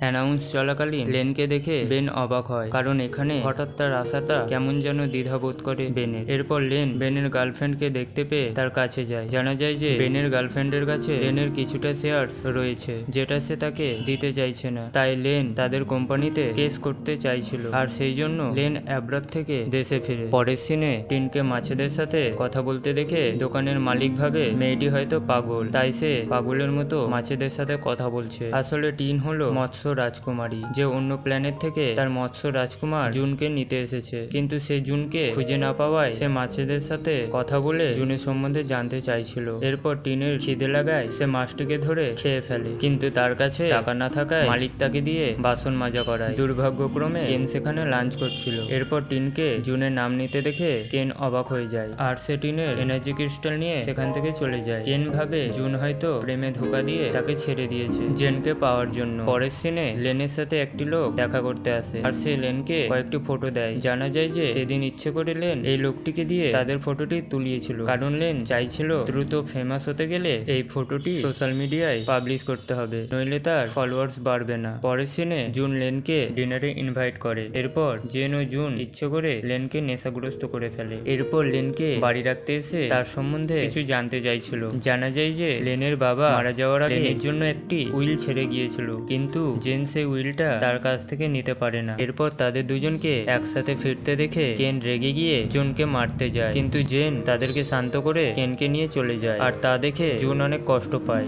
Announce চলাকালীন লেনকে দেখে Ben অবাক হয়, কারণ এখানে হঠাৎ তার আসাটা কেমন যেন দ্বিধাবোধ করে বেনের। এরপর লেন বেনের গার্লফ্রেন্ডকে দেখতে পেয়ে তার কাছে যায়। জানা যায় যে বেনের গার্লফ্রেন্ডের কাছে লেনের কিছুটা শেয়ার রয়েছে, যেটা সে তাকে দিতে চাইছে না। তাই লেন তাদের কোম্পানিতে কেস করতে চাইছিল, আর সেই জন্য লেন অ্যাব্রাড থেকে দেশে ফিরে। পরের সিনে টিনকে মাছেদের সাথে কথা বলতে দেখে দোকানের মালিক ভাবে মেয়েটি হয়তো পাগল, তাই সে পাগলের মতো মাছেদের সাথে কথা বলছে। আসলে টিন হলো মৎস্য রাজকুমারী, যে অন্য প্ল্যানেট থেকে তার মৎস্য রাজকুমার জুনকে নিতে এসেছে। কিন্তু সে জুনকে খুঁজে না পাওয়ায় সে মাছেদের সাথে কথা বলে জুনের সম্বন্ধে জানতে চাইছিল। এরপর টিনের খিদে লাগায় সে মাছটিকে ধরে খেয়ে ফেলে, কিন্তু তার কাছে টাকা না থাকায় মালিক তাকে দিয়ে বাসন মাজা করায়। দুর্ভাগ্যক্রমে কেন সেখানে লাঞ্চ করছিল। এরপর টিনকে জুনের নাম নিতে দেখে কেন অবাক হয়ে যায়, আর সে টিনের এনার্জি ক্রিস্টাল নিয়ে সেখান থেকে চলে যায়। কেন ভাবে জুন হয়তো প্রেমে ধোকা দিয়ে তাকে ছেড়ে দিয়েছে জেনকে পাওয়ার জন্য। পরের সিনে লেনের সাথে একটি লোক দেখা করতে আসে, আর সে লেনকে কয়েকটি ফটো দেয়। জানা যায় যে সেদিন ইচ্ছে করে লেন এই লোকটিকে দিয়ে তাদের ফটোটি তুলিয়েছিল, কারণ লেন চাইছিল দ্রুত ফেমাস হতে গেলে এই ফটোটি সোশ্যাল মিডিয়ায় পাবলিশ করতে হবে, নইলে তার ফলোয়ার্স বাড়বে না। পরের সিনে জুন লেনকে ডিনারে ইনভাইট করে। এরপর জেন ও জুন ইচ্ছে করে লেনকে নেশাগ্রস্ত করে ফেলে। এরপর লেনকে বাড়ি রাখতে এসে তার সম্বন্ধে কিছু জানতে চাইছিল। জানা যায় যে লেনের বাবা মারা যাওয়ার আগে লেনের জন্য একটি উইল ছেড়ে গিয়েছিল, কিন্তু জেন সেই উইলটা তার কাছ থেকে নিতে পারে না। এরপর তাদের দুজনকে একসাথে ফিরতে দেখে কেন রেগে গিয়ে জুনকে মারতে যায়, কিন্তু জেন তাদেরকে শান্ত করে কেনকে নিয়ে চলে যায়, আর তা দেখে জুন অনেক কষ্ট পায়।